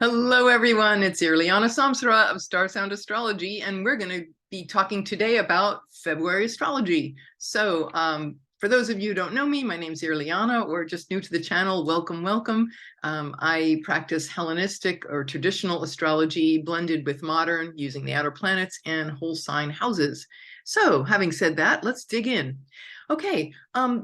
Hello, everyone. It's Irlianna Samsara of StarSound Astrology, and we're going to be talking today about February astrology. So, for those of you who don't know me, my name's Irlianna, or just new to the channel, welcome, welcome. I practice Hellenistic or traditional astrology blended with modern using the outer planets and whole sign houses. So, having said that, let's dig in. Okay,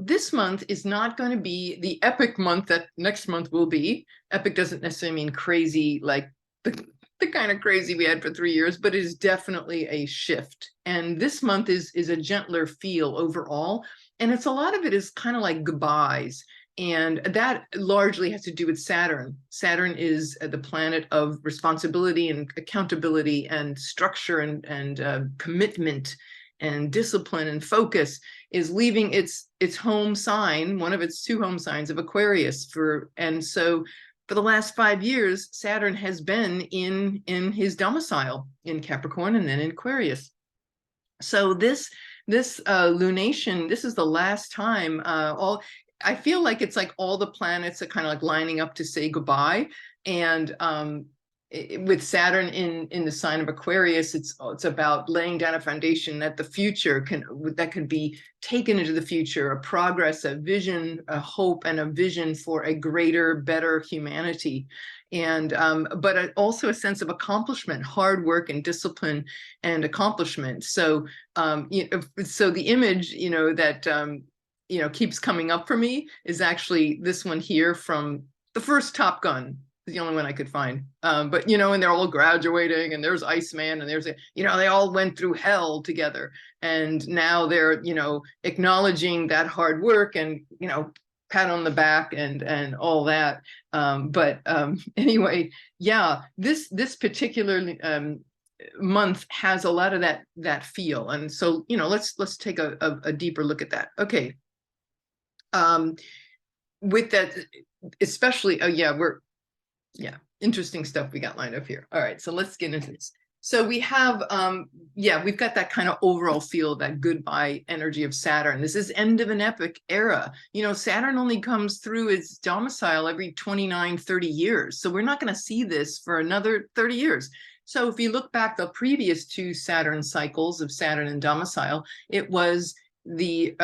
this month is not going to be the epic month that next month will be. Epic doesn't necessarily mean crazy, like the kind of crazy we had for 3 years, but it is definitely a shift. And this month is a gentler feel overall. And it's a lot of it is kind of like goodbyes. And that largely has to do with Saturn. Saturn is the planet of responsibility and accountability and structure and commitment and discipline and focus, is leaving its home sign, one of its two home signs of Aquarius. And so for the last 5 years, Saturn has been in his domicile in Capricorn and then in Aquarius. So this lunation, this is the last time I feel like it's like all the planets are kind of like lining up to say goodbye. And with Saturn in the sign of Aquarius, it's about laying down a foundation that the future can be taken into the future, a progress, a vision, a hope, and a vision for a greater, better humanity. And but also a sense of accomplishment, hard work and discipline and accomplishment. So so the image, that keeps coming up for me is actually this one here from the first Top Gun. The only one I could find. But, and they're all graduating, and there's Iceman, and they all went through hell together. And now they're, acknowledging that hard work and, pat on the back and all that. Anyway, yeah, this particular month has a lot of that feel. And so, let's take a deeper look at that. Okay. With that, especially, interesting stuff we got lined up here. All right, so let's get into this. So we have, we've got that kind of overall feel, that goodbye energy of Saturn. This is end of an epic era. Saturn only comes through its domicile every 29, 30 years. So we're not going to see this for another 30 years. So if you look back the previous two Saturn cycles of Saturn and domicile, it was the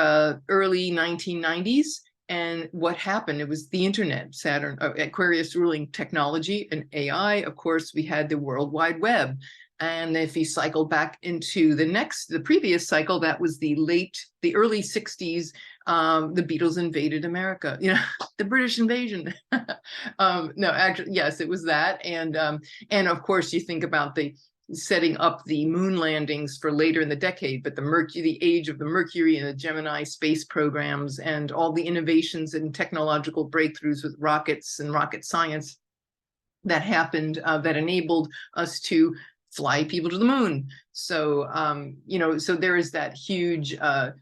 early 1990s. And what happened? It was the internet, Saturn, Aquarius ruling technology and AI. Of course, we had the World Wide Web. And if you cycle back into the previous cycle, that was the early 60s, the Beatles invaded America, the British invasion. No, actually, yes, it was that. And of course, you think about the setting up the moon landings for later in the decade, but the age of the Mercury and the Gemini space programs and all the innovations and technological breakthroughs with rockets and rocket science that happened, that enabled us to fly people to the moon. So, so there is that huge, it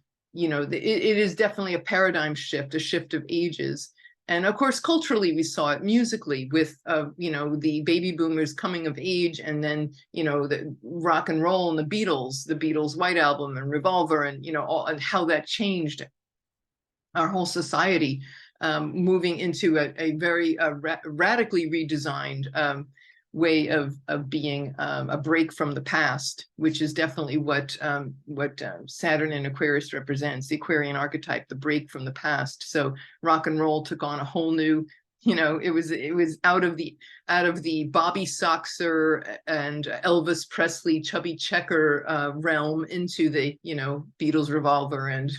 is definitely a paradigm shift, a shift of ages. And of course, culturally, we saw it musically with, the baby boomers coming of age, and then, the rock and roll and the Beatles' White Album and Revolver, and, and how that changed our whole society, moving into a very radically redesigned way of being, a break from the past, which is definitely what Saturn and Aquarius represents, the Aquarian archetype, the break from the past. So rock and roll took on a whole new, it was out of the Bobby Soxer and Elvis Presley chubby checker realm into the Beatles Revolver and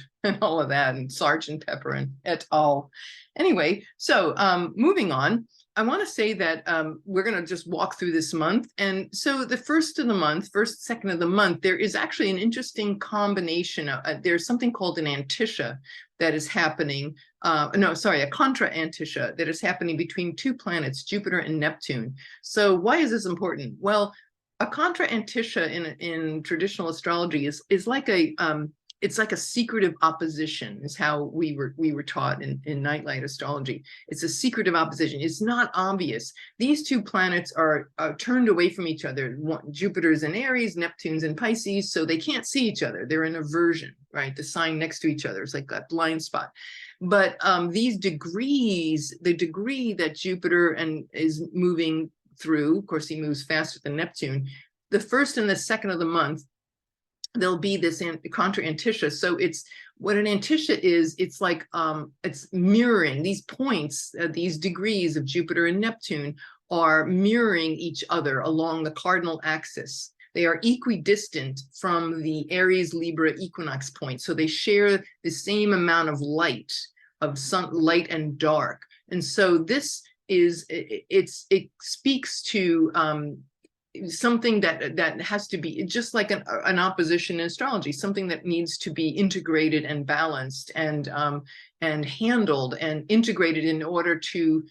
all of that, and Sgt. Pepper and et al. Anyway, so moving on. I want to say that we're going to just walk through this month. And so the first second of the month, there is actually an interesting combination. There's something called an antisha that is happening. A contra antisha that is happening between two planets, Jupiter and Neptune. So why is this important? Well, a contra antisha in traditional astrology is like it's like a secretive opposition, is how we were taught in Nightlight astrology. It's a secretive opposition. It's not obvious. These two planets are turned away from each other. Jupiter's in Aries, Neptune's in Pisces, so they can't see each other. They're in aversion, right? The sign next to each other is like that blind spot. But these degrees, the degree that Jupiter is moving through. Of course, he moves faster than Neptune. The first and the second of the month, there'll be this contra antitia. So it's what an antitia is. It's like it's mirroring these points, these degrees of Jupiter and Neptune are mirroring each other along the cardinal axis. They are equidistant from the Aries Libra equinox point. So they share the same amount of light, of sun, light and dark. And so this is, it speaks to something that has to be just like an opposition in astrology, something that needs to be integrated and balanced and handled and integrated in order to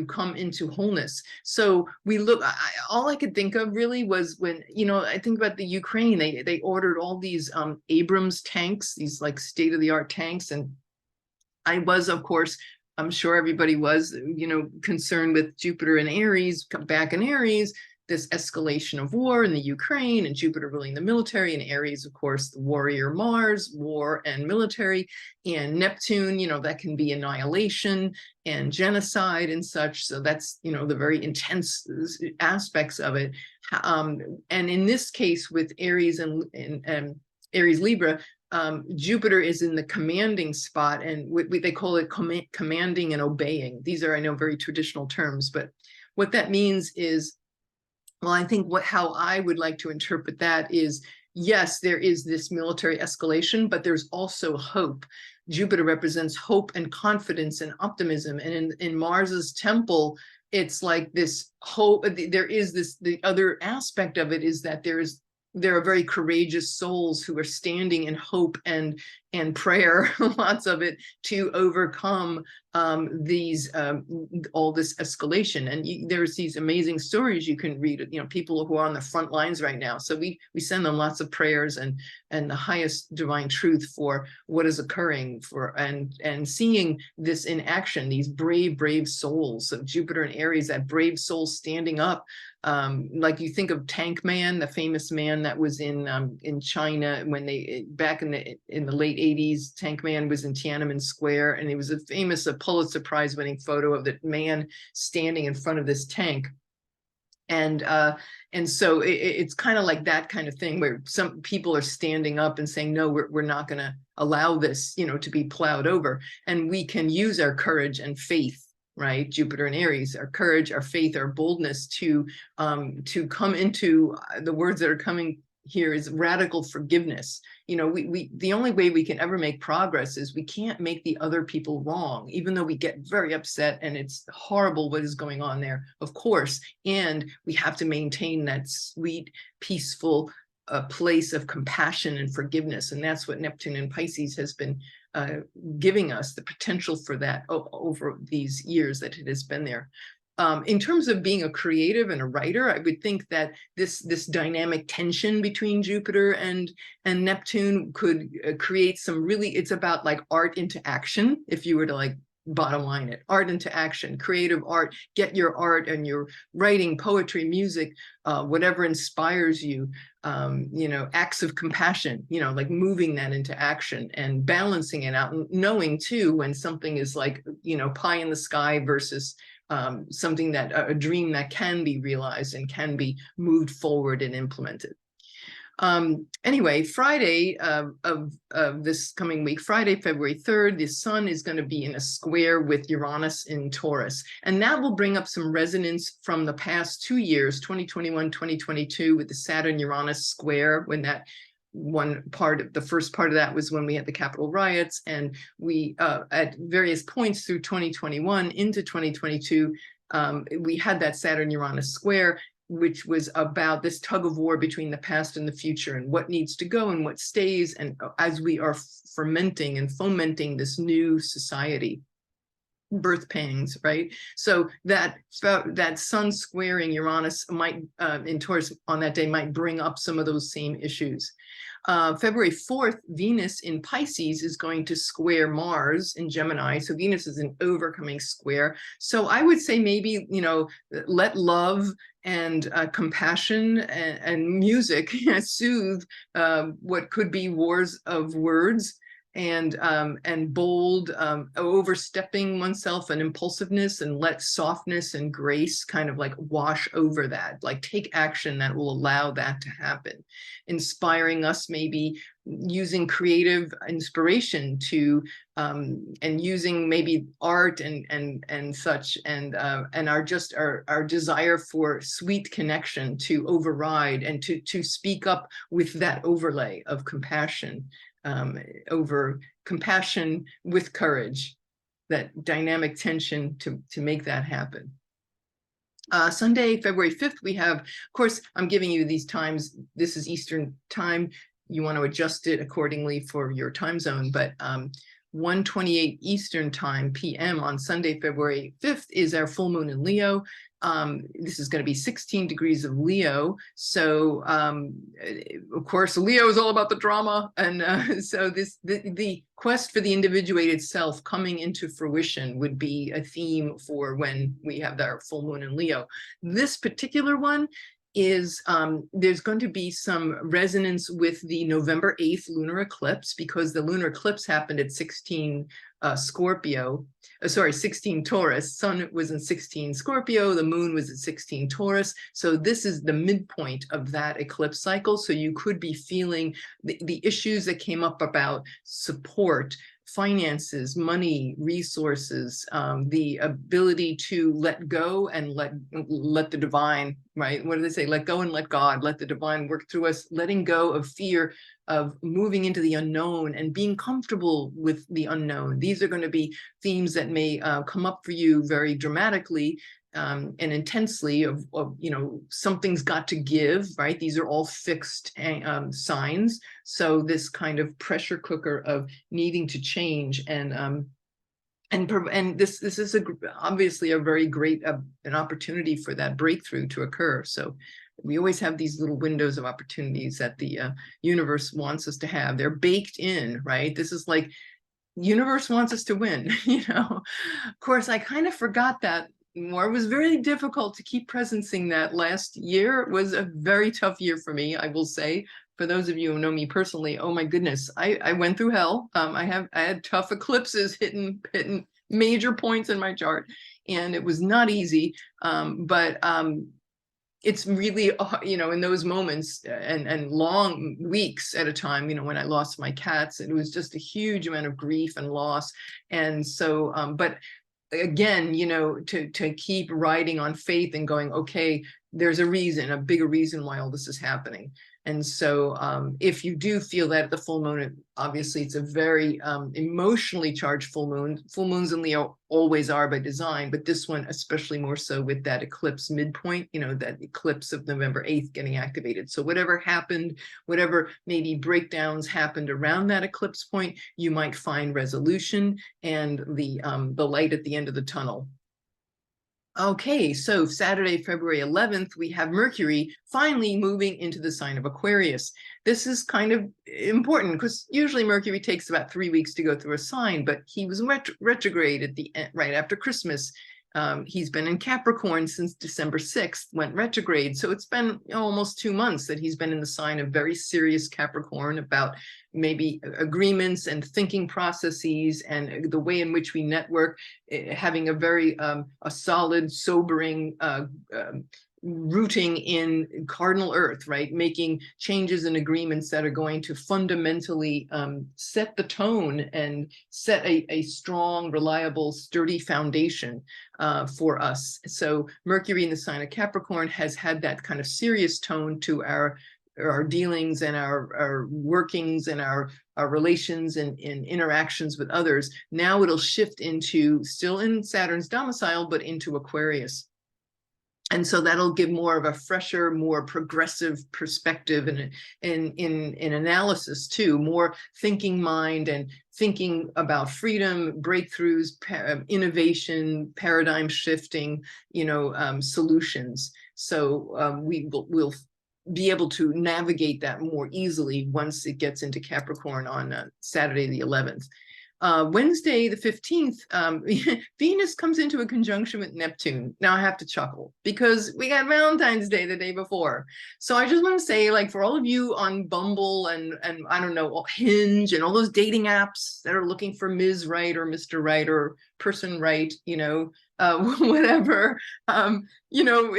come into wholeness. So we look, all I could think of really was when, you know, I think about the Ukraine, they ordered all these Abrams tanks, these like state-of-the-art tanks. And I was, of course, I'm sure everybody was, you know, concerned with Jupiter and Aries, back in Aries, this escalation of war in the Ukraine, and Jupiter ruling the military, and Aries, of course, the warrior Mars, war and military, and Neptune, you know, that can be annihilation and genocide and such. So that's, you know, the very intense aspects of it. And in this case with Aries and Aries Libra, Jupiter is in the commanding spot, and they call it commanding and obeying. These are, I know, very traditional terms, but what that means is, well, I think how I would like to interpret that is, yes, there is this military escalation, but there's also hope. Jupiter represents hope and confidence and optimism. And in Mars's temple, it's like this hope. There is this, the other aspect of it is that there are very courageous souls who are standing in hope and prayer, lots of it, to overcome all this escalation. And there's these amazing stories you can read, you know, people who are on the front lines right now. So we send them lots of prayers and the highest divine truth for what is occurring, and seeing this in action, these brave souls of Jupiter and Aries, that brave soul standing up. Like you think of Tank Man, the famous man that was in China when they, back in the late 80s, Tank Man was in Tiananmen Square, and it was a famous Pulitzer Prize winning photo of the man standing in front of this tank. And so it's kind of like that kind of thing where some people are standing up and saying, no, we're not going to allow this, you know, to be plowed over. And we can use our courage and faith, right? Jupiter and Aries, our courage, our faith, our boldness to come into the words that are coming here is radical forgiveness. You know, the only way we can ever make progress is we can't make the other people wrong, even though we get very upset and it's horrible what is going on there, of course. And we have to maintain that sweet, peaceful place of compassion and forgiveness. And that's what Neptune in Pisces has been giving us, the potential for that over these years that it has been there. In terms of being a creative and a writer, I would think that this dynamic tension between Jupiter and Neptune could create some really, it's about like art into action, if you were to like bottom line it, art into action, creative art, get your art and your writing, poetry, music, whatever inspires you, you know, acts of compassion, you know, like moving that into action and balancing it out, and knowing too when something is like, you know, pie in the sky versus something that a dream that can be realized and can be moved forward and implemented. Anyway, Friday of this coming week, Friday, February 3rd, the sun is going to be in a square with Uranus in Taurus. And that will bring up some resonance from the past 2 years, 2021, 2022, with the Saturn-Uranus square, when that the first part of that was when we had the Capitol riots, and we at various points through 2021 into 2022, we had that Saturn-Uranus square, which was about this tug of war between the past and the future, and what needs to go and what stays, and as we are fermenting and fomenting this new society. Birth pangs, right? So that sun squaring Uranus might in Taurus on that day might bring up some of those same issues. February 4th, Venus in Pisces is going to square Mars in Gemini. So Venus is an overcoming square. So I would say maybe, you know, let love and compassion and music soothe what could be wars of words, and bold, overstepping oneself and impulsiveness, and let softness and grace kind of like wash over that, like take action that will allow that to happen, inspiring us, maybe using creative inspiration to and using maybe art and such, and our desire for sweet connection to override and to speak up with that overlay of compassion, over compassion with courage, that dynamic tension to make that happen. Sunday, February 5th, we have, of course, I'm giving you these times. This is Eastern time. You want to adjust it accordingly for your time zone, but 1:28 Eastern time PM on Sunday, February 5th is our full moon in Leo. This is going to be 16 degrees of Leo. So, of course, Leo is all about the drama. And so the quest for the individuated self coming into fruition would be a theme for when we have our full moon in Leo. This particular one is there's going to be some resonance with the November 8th lunar eclipse, because the lunar eclipse happened at 16 Scorpio, sorry, 16 Taurus. Sun was in 16 Scorpio, the moon was at 16 Taurus. So this is the midpoint of that eclipse cycle. So you could be feeling the issues that came up about support, finances, money, resources, the ability to let go and let the divine, right? What do they say? Let go and let God, let the divine work through us, letting go of fear of moving into the unknown and being comfortable with the unknown. These are going to be themes that may come up for you very dramatically and intensely of, you know, something's got to give, right? These are all fixed signs. So this kind of pressure cooker of needing to change, and this is obviously a very great an opportunity for that breakthrough to occur. So we always have these little windows of opportunities that the universe wants us to have. They're baked in, right? This is like universe wants us to win, you know. Of course, I kind of forgot that more. It was very difficult to keep presencing that last year. It was a very tough year for me, I will say. For those of you who know me personally, oh my goodness, I went through hell. I had tough eclipses hitting major points in my chart, and it was not easy. But it's really, you know, in those moments and long weeks at a time, you know, when I lost my cats, it was just a huge amount of grief and loss. And so, but again, you know, to keep riding on faith and going, okay, there's a reason, a bigger reason why all this is happening. And so if you do feel that at the full moon, obviously it's a very emotionally charged full moon. Full moons in Leo always are by design, but this one especially more so with that eclipse midpoint, you know, that eclipse of November 8th getting activated. So whatever happened, whatever maybe breakdowns happened around that eclipse point, you might find resolution and the light at the end of the tunnel. Okay, so Saturday, February 11th, we have Mercury finally moving into the sign of Aquarius. This is kind of important because usually Mercury takes about 3 weeks to go through a sign, but he was retrograde at the end, right after Christmas. He's been in Capricorn since December 6th, went retrograde. So it's been almost 2 months that he's been in the sign of very serious Capricorn about maybe agreements and thinking processes and the way in which we network, having a very a solid, sobering rooting in cardinal earth, right? Making changes and agreements that are going to fundamentally set the tone and set a strong, reliable, sturdy foundation for us. So Mercury in the sign of Capricorn has had that kind of serious tone to our dealings and our workings and our relations and interactions with others. Now it'll shift into, still in Saturn's domicile, but into Aquarius. And so that'll give more of a fresher, more progressive perspective and in analysis too, more thinking mind and thinking about freedom, breakthroughs, innovation, paradigm shifting, you know, solutions. So we'll be able to navigate that more easily once it gets into Capricorn on Saturday the 11th. Wednesday, the 15th, Venus comes into a conjunction with Neptune. Now I have to chuckle because we got Valentine's Day the day before. So I just want to say, like, for all of you on Bumble and I don't know, Hinge and all those dating apps that are looking for Ms. Right or Mr. Right or person right, you know, whatever, you know,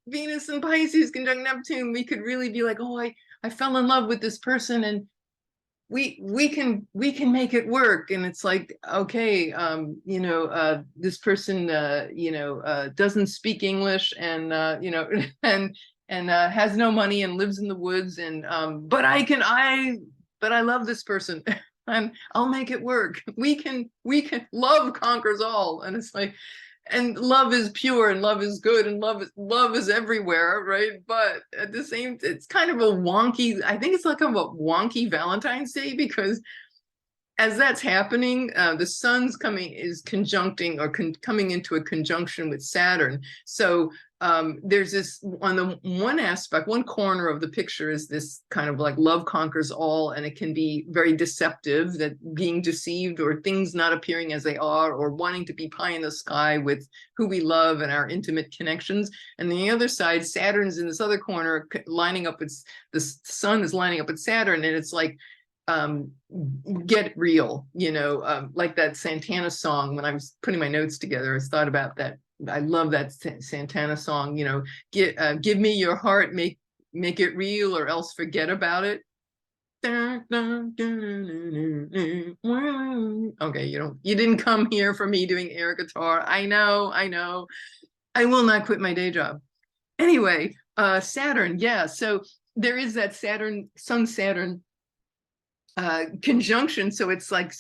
Venus and Pisces conjunct Neptune, we could really be like, oh, I fell in love with this person, and we can make it work. And it's like, okay, you know, this person you know, doesn't speak English, and you know, and has no money and lives in the woods, and but I love this person and I'll make it work. We can love conquers all. And it's like, and love is pure and love is good and love is everywhere, right? But at the same, it's kind of a wonky, I think it's like a wonky Valentine's Day, because as that's happening, the sun's coming into a conjunction with Saturn. So there's this, on the one aspect, one corner of the picture is this kind of like love conquers all, and it can be very deceptive, that being deceived or things not appearing as they are, or wanting to be pie in the sky with who we love and our intimate connections. And the other side, Saturn's in this other corner, lining up with the sun is lining up with Saturn, and it's like, get real, you know, like that Santana song. When I was putting my notes together, I thought about that. I love that Santana song, you know, give me your heart, make it real, or else forget about it. Okay, you didn't come here for me doing air guitar. I know. I will not quit my day job. Anyway, Saturn, yeah. So there is that Sun-Saturn conjunction. So it's like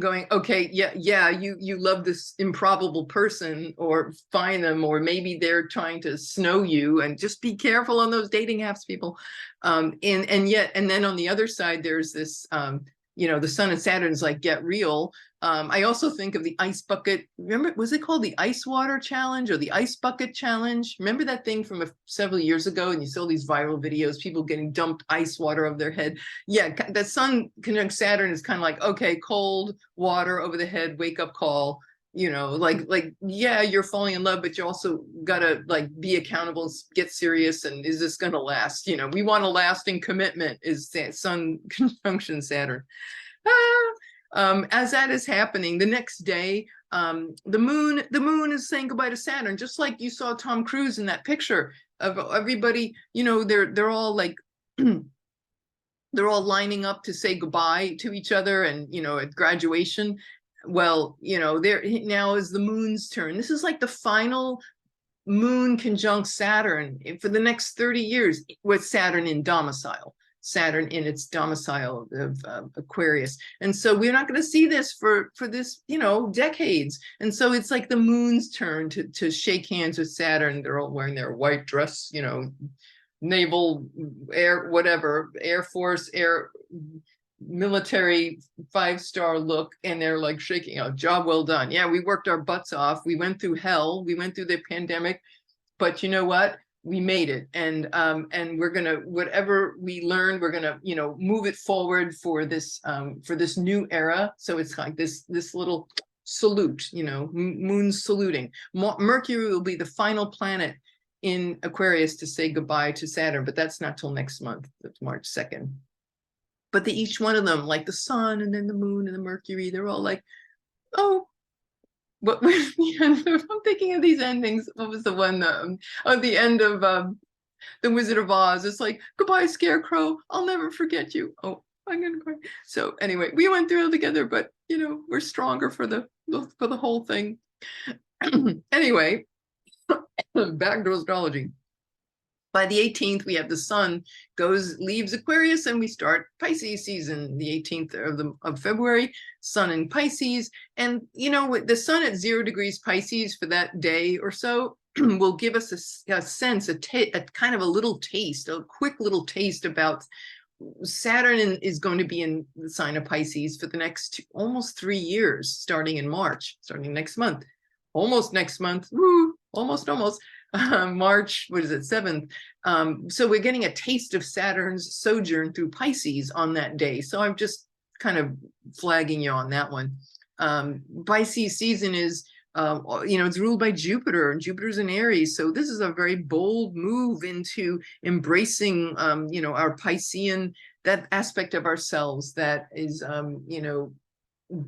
going, okay, yeah, you love this improbable person, or find them, or maybe they're trying to snow you, and just be careful on those dating apps, people. And then on the other side, there's this, you know, the Sun and Saturn's like, get real. I also think of the ice bucket. Remember, was it called the ice water challenge or the ice bucket challenge? Remember that thing from several years ago? And you saw these viral videos, people getting dumped ice water over their head. Yeah, the Sun conjunct Saturn is kind of like, okay, cold water over the head, wake up call. You know, like yeah, you're falling in love, but you also gotta like be accountable, get serious, and is this gonna last? You know, we want a lasting commitment. Is Sun conjunction Saturn. As that is happening, the next day, the moon is saying goodbye to Saturn, just like you saw Tom Cruise in that picture of everybody. You know, they're all like they're all lining up to say goodbye to each other, and you know, at graduation. Well, you know, there now is the moon's turn. This is like the final moon conjunct Saturn for the next 30 years, with Saturn in domicile. Saturn in its domicile of Aquarius. And so we're not going to see this for this, you know, decades. And so it's like the moon's turn to shake hands with Saturn. They're all wearing their white dress, you know, naval, air, whatever, Air Force, air, military 5-star look, and they're like shaking out, job well done. Yeah, we worked our butts off. We went through hell. We went through the pandemic, but you know what? We made it. And we're gonna, whatever we learned, we're gonna, you know, move it forward for this new era. So it's like this little salute, you know, moon saluting. Mercury will be the final planet in Aquarius to say goodbye to Saturn, but that's not till next month. That's March 2nd. But each one of them, like the sun and then the moon and the Mercury, they're all like, oh, what? I'm thinking of these endings. What was the one at the end of The Wizard of Oz? It's like, goodbye, Scarecrow. I'll never forget you. Oh, I'm gonna cry. So anyway, we went through it together, but you know, we're stronger for the whole thing. Anyway, back to astrology. By the 18th, we have the sun leaves Aquarius, and we start Pisces season. The 18th of February, sun in Pisces. And, you know, with the sun at 0 degrees Pisces for that day or so will give us a sense, a kind of a little taste, a quick little taste about Saturn is going to be in the sign of Pisces for the next almost 3 years, starting in March, starting next month. Almost next month. Woo, almost. March, what is it, 7th. So we're getting a taste of Saturn's sojourn through Pisces on that day. So I'm just kind of flagging you on that one. Pisces season is, it's ruled by Jupiter, and Jupiter's in Aries. So this is a very bold move into embracing, our Piscean, that aspect of ourselves that is,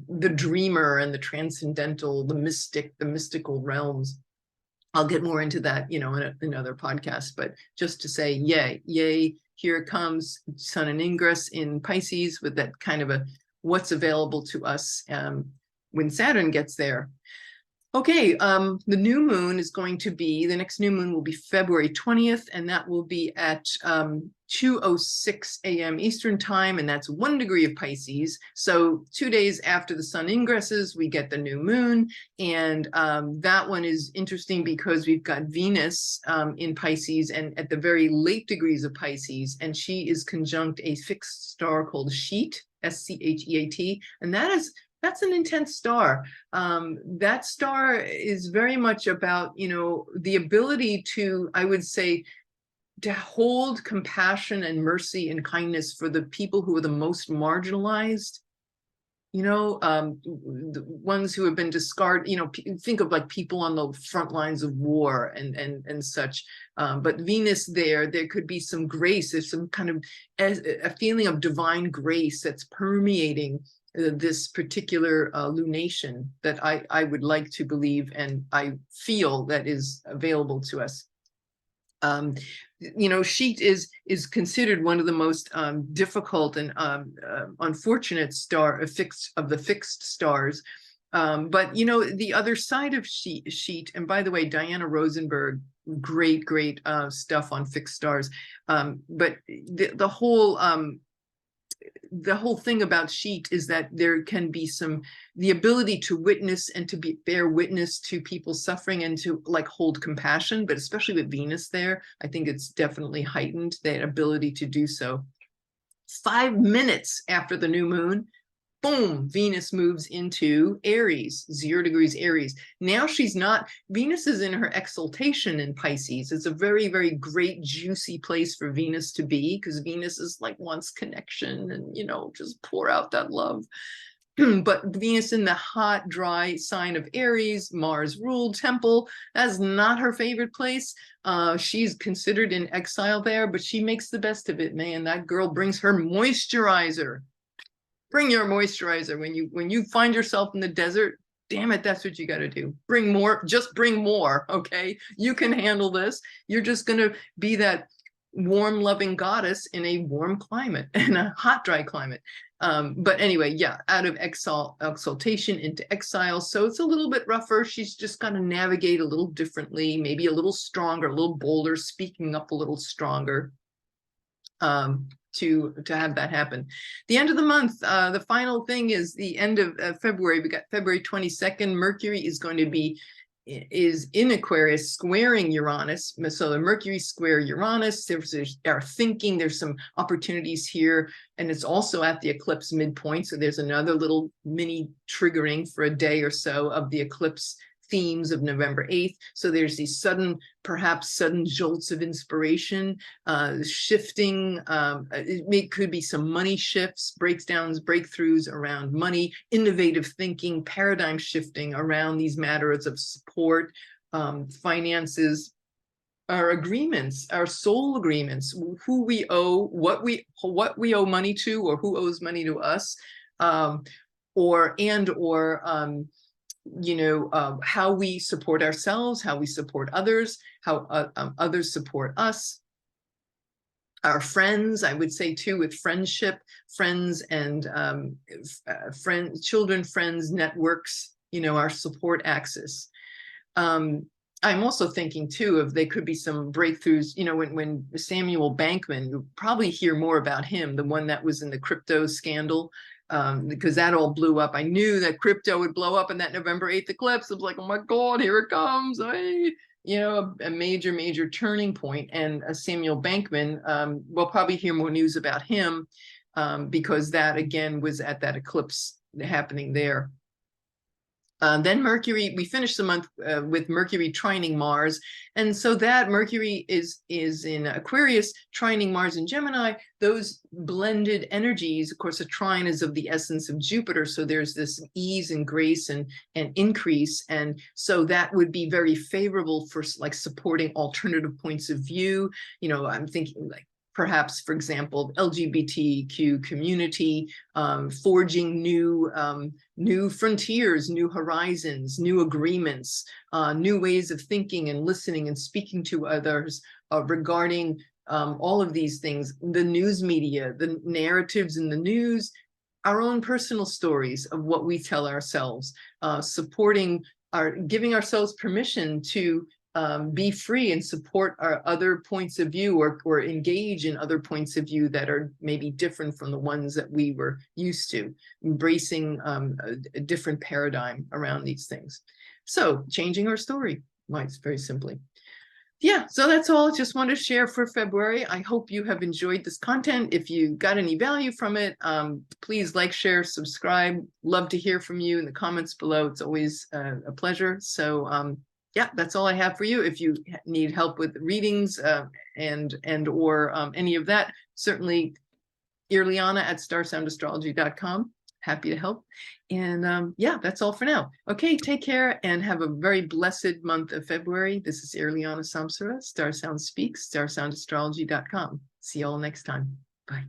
the dreamer and the transcendental, the mystic, the mystical realms. I'll get more into that, in another podcast, but just to say, yay, here it comes, Sun and Ingress in Pisces with that kind of what's available to us when Saturn gets there. Okay, the new moon is going to be, the next new moon will be February 20th, and that will be at 2:06 a.m. Eastern time, and that's 1 degree of Pisces. So 2 days after the sun ingresses, we get the new moon, and that one is interesting because we've got Venus in Pisces, and at the very late degrees of Pisces, and she is conjunct a fixed star called Sheet, S-C-H-E-A-T, and that's an intense star. That star is very much about, the ability to, I would say, to hold compassion and mercy and kindness for the people who are the most marginalized, the ones who have been discarded, think of like people on the front lines of war and such. But Venus there could be some grace. There's some kind of a feeling of divine grace that's permeating this particular lunation that I would like to believe, and I feel that is available to us. Sheet is considered one of the most difficult and unfortunate of the fixed stars. But the other side of Sheet, and by the way, Diana Rosenberg, great stuff on fixed stars. But the whole thing about Sheet is that there can be the ability to witness and to bear witness to people suffering and to hold compassion, but especially with Venus there, I think it's definitely heightened, that ability to do so. 5 minutes after the new moon, boom, Venus moves into Aries, 0 degrees Aries. Now Venus is in her exaltation in Pisces. It's a very, very great, juicy place for Venus to be, because Venus is wants connection and, just pour out that love. But Venus in the hot, dry sign of Aries, Mars ruled temple, that's not her favorite place. She's considered in exile there, but she makes the best of it, man. That girl brings her moisturizer. Bring your moisturizer when you find yourself in the desert. Damn it, that's what you got to do. Bring more, just bring more, okay? You can handle this. You're just going to be that warm, loving goddess in a warm climate, in a hot, dry climate. But anyway, yeah, out of exaltation into exile. So it's a little bit rougher. She's just got to navigate a little differently, maybe a little stronger, a little bolder, speaking up a little stronger. To have that happen. The end of the month, the final thing is the end of February. We got February 22nd. Mercury is in Aquarius, squaring Uranus. So the Mercury square Uranus, there's our thinking, there's some opportunities here, and it's also at the eclipse midpoint. So there's another little mini triggering for a day or so of the eclipse themes of November 8th. So there's these perhaps sudden jolts of inspiration, shifting. It could be some money shifts, breakdowns, breakthroughs around money, innovative thinking, paradigm shifting around these matters of support, finances, our agreements, our soul agreements, who we owe, what we owe money to, or who owes money to us, or how we support ourselves, how we support others, how others support us. Our friends, I would say too, with friendship, friends and children, friends, networks, our support axis. I'm also thinking too of there could be some breakthroughs, when Samuel Bankman, you'll probably hear more about him, the one that was in the crypto scandal, because that all blew up. I knew that crypto would blow up in that November 8th eclipse. I was like, oh my God, here it comes. A major turning point. And Samuel Bankman, we'll probably hear more news about him because that again was at that eclipse happening there. Then Mercury, we finished the month with Mercury trining Mars. And so that Mercury is in Aquarius, trining Mars in Gemini. Those blended energies, of course, a trine is of the essence of Jupiter. So there's this ease and grace and increase. And so that would be very favorable for like supporting alternative points of view. You know, I'm thinking like, perhaps, for example, LGBTQ community, forging new frontiers, new horizons, new agreements, new ways of thinking and listening and speaking to others regarding all of these things, the news media, the narratives in the news, our own personal stories of what we tell ourselves, giving ourselves permission to be free and support our other points of view, or engage in other points of view that are maybe different from the ones that we were used to, embracing a different paradigm around these things. So changing our story, very simply. Yeah, so that's all. Just wanted to share for February. I hope you have enjoyed this content. If you got any value from it, please like, share, subscribe. Love to hear from you in the comments below. It's always a pleasure. So yeah, that's all I have for you. If you need help with readings or any of that, certainly Irlianna at StarSoundAstrology.com. Happy to help. And yeah, that's all for now. Okay, take care and have a very blessed month of February. This is Irlianna Samsara, StarSound Speaks, StarSoundAstrology.com. See you all next time. Bye.